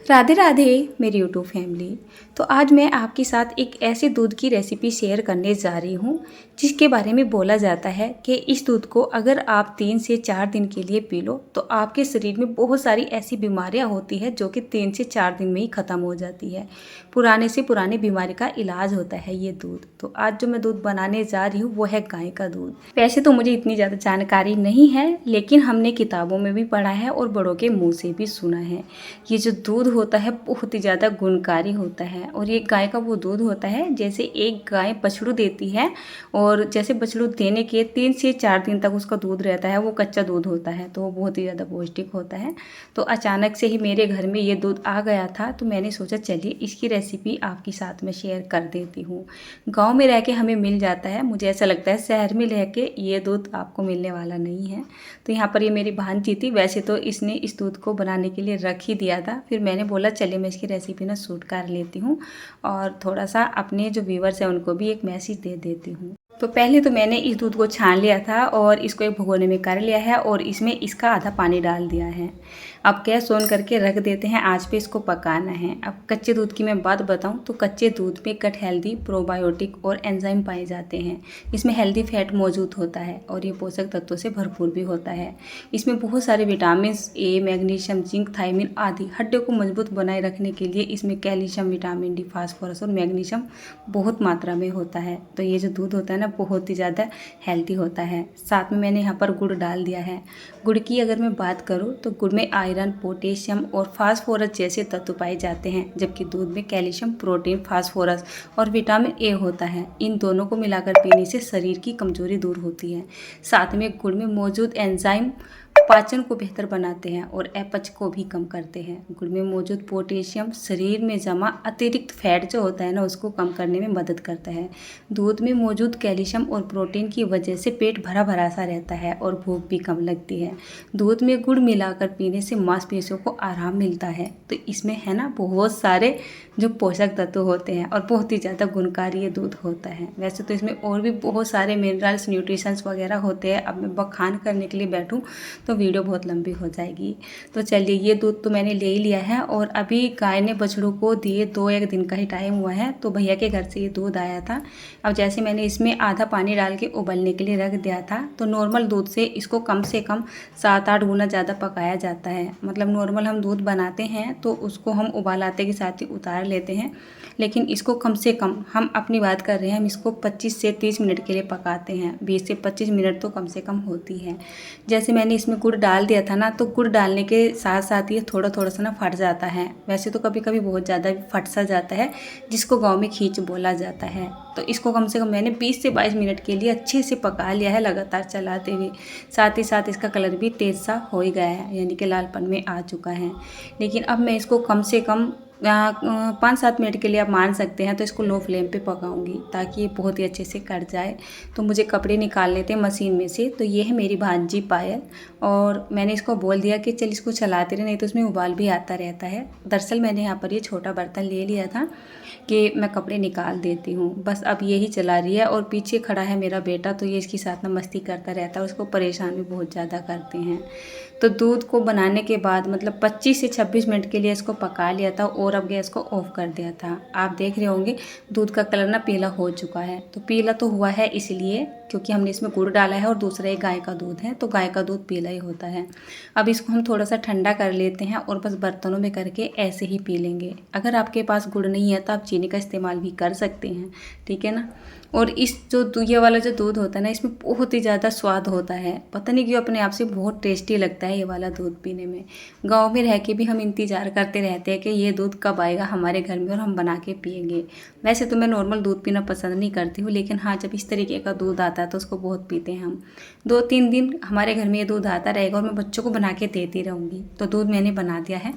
राधे राधे मेरी YouTube family. तो आज मैं आपके साथ एक ऐसे दूध की रेसिपी शेयर करने जा रही हूँ जिसके बारे में बोला जाता है कि इस दूध को अगर आप 3 से 4 दिन के लिए पी लो तो आपके शरीर में बहुत सारी ऐसी बीमारियाँ होती है जो कि 3 से 4 दिन में ही ख़त्म हो जाती है। पुराने से पुराने बीमारी का इलाज होता है ये दूध। तो आज जो मैं दूध बनाने जा रही हूँ वो है गाय का दूध। वैसे तो मुझे इतनी ज़्यादा जानकारी नहीं है, लेकिन हमने किताबों में भी पढ़ा है और बड़ों के मुँह से भी सुना है। ये जो दूध होता है बहुत ही ज़्यादा गुणकारी होता है और ये गाय का वो दूध होता है जैसे एक गाय बछड़ू देती है और जैसे बछड़ू देने के 3 से 4 दिन तक उसका दूध रहता है, वो कच्चा दूध होता है तो वो बहुत ही ज़्यादा पौष्टिक होता है। तो अचानक से ही मेरे घर में ये दूध आ गया था तो मैंने सोचा चलिए इसकी रेसिपी आपके साथ में शेयर कर देती हूँ। गाँव में रह के हमें मिल जाता है, मुझे ऐसा लगता है शहर में रह के ये दूध आपको मिलने वाला नहीं है। तो यहाँ पर ये मेरी भांजी थी, वैसे तो इसने इस दूध को बनाने के लिए रख ही दिया था, फिर मैंने बोला चलिए मैं इसकी रेसिपी ना शूट कर लेती हूँ और थोड़ा सा अपने जो व्यूवर्स हैं उनको भी एक मैसेज दे देती हूँ। तो पहले तो मैंने इस दूध को छान लिया था और इसको एक भगोने में कर लिया है और इसमें इसका आधा पानी डाल दिया है। अब गैस ऑन करके रख देते हैं, आंच पे इसको पकाना है। अब कच्चे दूध की मैं बात बताऊं तो कच्चे दूध में गट हेल्दी, प्रोबायोटिक और एंजाइम पाए जाते हैं। इसमें हेल्दी फैट मौजूद होता है और ये पोषक तत्वों से भरपूर भी होता है। इसमें बहुत सारे vitamin A, magnesium, zinc, thiamine आदि हड्डियों को मजबूत बनाए रखने के लिए इसमें कैल्शियम, विटामिन डी, फास्फोरस और मैग्नीशियम बहुत मात्रा में होता है। तो ये जो दूध होता है ना बहुत ही ज़्यादा हेल्दी होता है। साथ में मैंने यहाँ पर गुड़ डाल दिया है। गुड़ की अगर मैं बात करूँ तो गुड़ में आयरन, पोटेशियम और फास्फोरस जैसे तत्व पाए जाते हैं, जबकि दूध में कैल्शियम, प्रोटीन, फास्फोरस और विटामिन ए होता है। इन दोनों को मिलाकर पीने से शरीर की कमजोरी दूर होती है। साथ में गुड़ में मौजूद एंजाइम पाचन को बेहतर बनाते हैं और अपच को भी कम करते हैं। गुड़ में मौजूद पोटेशियम शरीर में जमा अतिरिक्त फैट जो होता है ना उसको कम करने में मदद करता है। दूध में मौजूद कैल्शियम और प्रोटीन की वजह से पेट भरा भरा सा रहता है और भूख भी कम लगती है। दूध में गुड़ मिलाकर पीने से मांसपेशियों को आराम मिलता है। तो इसमें है ना बहुत सारे जो पोषक तत्व होते हैं और बहुत ही ज़्यादा गुणकारी ये दूध होता है। वैसे तो इसमें और भी बहुत सारे मिनरल्स, न्यूट्रिशंस वगैरह होते हैं। अब मैं बखान करने के लिए बैठूँ तो वीडियो बहुत लंबी हो जाएगी। तो चलिए ये दूध तो मैंने ले ही लिया है और अभी गाय ने बछड़ू को दिए 2-1 दिन का ही टाइम हुआ है, तो भैया के घर से ये दूध आया था। अब जैसे मैंने इसमें आधा पानी डाल के उबलने के लिए रख दिया था, तो नॉर्मल दूध से इसको कम से कम 7-8 गुना ज़्यादा पकाया जाता है। मतलब नॉर्मल हम दूध बनाते हैं तो उसको हम उबाल आते के साथ ही उतार लेते हैं, लेकिन इसको कम से कम हम अपनी बात कर रहे हैं, हम इसको 25 से 30 मिनट के लिए पकाते हैं। 20 से 25 मिनट तो कम से कम होती है। जैसे मैंने इसमें गुड़ डाल दिया था ना, तो गुड़ डालने के साथ साथ ये थोड़ा थोड़ा सा ना फट जाता है। वैसे तो कभी कभी बहुत ज़्यादा फट सा जाता है, जिसको गांव में खींच बोला जाता है। तो इसको कम से कम मैंने 20 से 22 मिनट के लिए अच्छे से पका लिया है लगातार चलाते हुए। साथ ही साथ इसका कलर भी तेज सा हो ही गया है, यानी कि लालपन में आ चुका है। लेकिन अब मैं इसको कम से कम 5-7 मिनट के लिए आप मान सकते हैं, तो इसको लो फ्लेम पे पकाऊंगी ताकि ये बहुत ही अच्छे से कट जाए। तो मुझे कपड़े निकालने थे मशीन में से। तो ये है मेरी भांजी पायल और मैंने इसको बोल दिया कि चल इसको चलाते रहे, नहीं तो इसमें उबाल भी आता रहता है। दरअसल मैंने यहाँ पर ये छोटा बर्तन ले लिया था कि मैं कपड़े निकाल देती हूँ। बस अब यही चला रही है और पीछे खड़ा है मेरा बेटा, तो ये इसके साथ ना मस्ती करता रहता है, उसको परेशान भी बहुत ज़्यादा करते हैं। तो दूध को बनाने के बाद मतलब 25 से 26 मिनट के लिए इसको पका लिया था और अब गैस को ऑफ कर दिया था। आप देख रहे होंगे दूध का कलर ना पीला हो चुका है। तो पीला तो हुआ है इसलिए क्योंकि हमने इसमें गुड़ डाला है और दूसरा एक गाय का दूध है, तो गाय का दूध पीला ही होता है। अब इसको हम थोड़ा सा ठंडा कर लेते हैं और बस बर्तनों में करके ऐसे ही पी लेंगे। अगर आपके पास गुड़ नहीं है तो आप चीनी का इस्तेमाल भी कर सकते हैं, ठीक है ना। और इस जो ये वाला जो दूध होता है ना, इसमें बहुत ही ज़्यादा स्वाद होता है। पता नहीं क्यों अपने आप से बहुत टेस्टी लगता है ये वाला दूध पीने में। गांव में रह के भी हम इंतज़ार करते रहते हैं कि ये दूध कब आएगा हमारे घर में और हम बना के पिएंगे। वैसे तो मैं नॉर्मल दूध पीना पसंद नहीं करती हूँ, लेकिन हाँ जब इस तरीके का दूध आता है तो उसको बहुत पीते हैं हम। 2-3 दिन हमारे घर में ये दूध आता रहेगा और मैं बच्चों को बना के देती रहूँगी। तो दूध मैंने बना दिया है।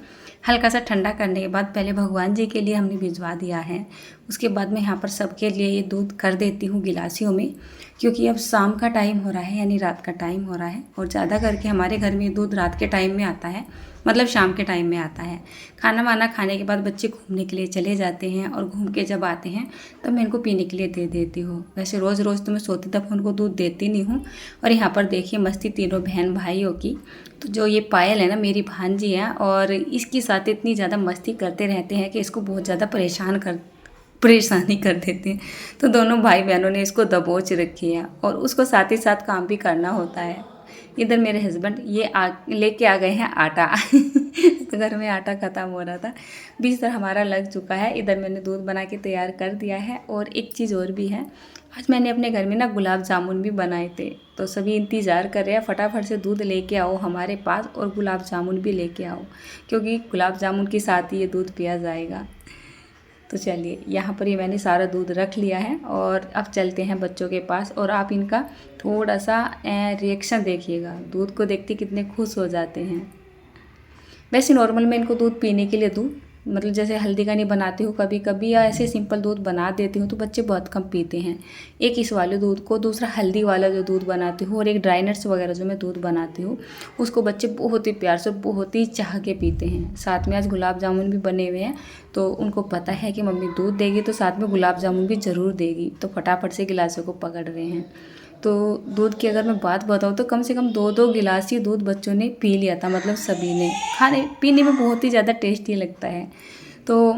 हल्का सा ठंडा करने के बाद पहले भगवान जी के लिए हमने भिजवा दिया है। उसके बाद मैं यहाँ पर सबके लिए ये दूध कर देती हूँ गिलासियों में, क्योंकि अब शाम का टाइम हो रहा है यानी रात का टाइम हो रहा है और ज़्यादा करके हमारे घर में दूध रात के टाइम में आता है। मतलब शाम के टाइम में आता है। खाना वाना खाने के बाद बच्चे घूमने के लिए चले जाते हैं और घूम के जब आते हैं तो मैं इनको पीने के लिए दे देती हूँ। वैसे रोज़ रोज़ तो मैं सोती तब उनको दूध देती नहीं हूँ। और यहाँ पर देखिए मस्ती तीनों बहन भाइयों की। तो जो ये पायल है ना, मेरी भांजी है और इसके साथ इतनी ज़्यादा मस्ती करते रहते हैं कि इसको बहुत ज़्यादा परेशानी कर देते हैं। तो दोनों भाई बहनों ने इसको दबोच रखी है और उसको साथ ही साथ काम भी करना होता है। इधर मेरे हस्बैंड ये लेके आ गए हैं आटा तो घर में आटा ख़त्म हो रहा था। बिस्तर हमारा लग चुका है। इधर मैंने दूध बना के तैयार कर दिया है। और एक चीज़ और भी है, आज मैंने अपने घर में ना गुलाब जामुन भी बनाए थे। तो सभी इंतज़ार कर रहे हैं फटाफट से दूध लेके आओ हमारे पास और गुलाब जामुन भी लेके आओ, क्योंकि गुलाब जामुन के साथ ही ये दूध पिया जाएगा। तो चलिए, यहाँ पर ये मैंने सारा दूध रख लिया है और अब चलते हैं बच्चों के पास। और आप इनका थोड़ा सा रिएक्शन देखिएगा, दूध को देखते कितने खुश हो जाते हैं। वैसे नॉर्मल मैं इनको दूध पीने के लिए दूँ, मतलब जैसे हल्दी का नहीं बनाती हूँ कभी कभी, या ऐसे सिंपल दूध बना देती हूँ तो बच्चे बहुत कम पीते हैं। एक इस वाले दूध को, दूसरा हल्दी वाला जो दूध बनाती हूँ, और एक ड्राई नट्स वगैरह जो मैं दूध बनाती हूँ उसको बच्चे बहुत ही प्यार से, बहुत ही चाह के पीते हैं। साथ में आज गुलाब जामुन भी बने हुए हैं, तो उनको पता है कि मम्मी दूध देगी तो साथ में गुलाब जामुन भी ज़रूर देगी, तो फटाफट से गिलासों को पकड़ रहे हैं। तो दूध की अगर मैं बात बताऊँ तो कम से कम 2-2 गिलास ही दूध बच्चों ने पी लिया था, मतलब सभी ने। खाने पीने में बहुत ही ज़्यादा टेस्टी लगता है। तो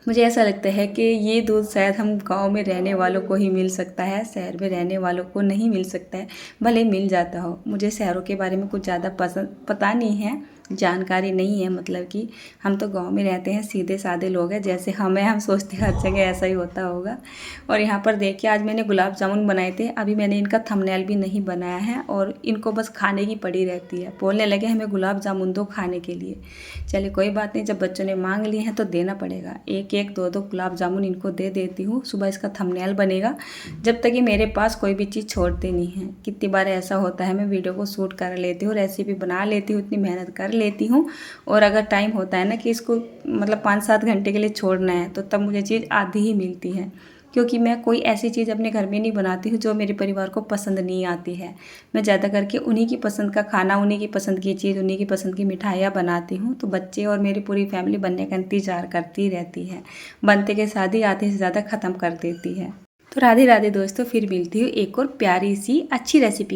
मुझे ऐसा लगता है कि ये दूध शायद हम गांव में रहने वालों को ही मिल सकता है, शहर में रहने वालों को नहीं मिल सकता है। भले मिल जाता हो, मुझे शहरों के बारे में कुछ ज़्यादा पता नहीं है, जानकारी नहीं है। मतलब कि हम तो गांव में रहते हैं, सीधे साधे लोग हैं, जैसे हम सोचते हैं हर जगह ऐसा ही होता होगा। और यहाँ पर देखिए आज मैंने गुलाब जामुन बनाए थे, अभी मैंने इनका थंबनेल भी नहीं बनाया है और इनको बस खाने की पड़ी रहती है। बोलने लगे हमें गुलाब जामुन दो खाने के लिए। चलिए कोई बात नहीं, जब बच्चों ने मांग लिए हैं तो देना पड़ेगा। एक एक दो दो गुलाब जामुन इनको दे देती हूँ। सुबह इसका थंबनेल बनेगा, जब तक कि मेरे पास कोई भी चीज़ छोड़ते नहीं है। कितनी बार ऐसा होता है, मैं वीडियो को शूट कर लेती हूँ, रेसिपी बना लेती हूँ, इतनी मेहनत कर लेती हूँ, और अगर टाइम होता है ना कि इसको मतलब 5-7 घंटे के लिए छोड़ना है, तो तब मुझे चीज़ आधी ही मिलती है। क्योंकि मैं कोई ऐसी चीज़ अपने घर में नहीं बनाती हूँ जो मेरे परिवार को पसंद नहीं आती है। मैं ज़्यादा करके उन्हीं की पसंद का खाना, उन्हीं की पसंद की चीज़, उन्हीं की पसंद की मिठाइयाँ बनाती हूँ। तो बच्चे और मेरी पूरी फैमिली बनने का इंतज़ार करती रहती है, बनते के साथ ही आधे से ज़्यादा ख़त्म कर देती है। तो राधे राधे दोस्तों, फिर मिलती हूँ एक और प्यारी सी अच्छी रेसिपी।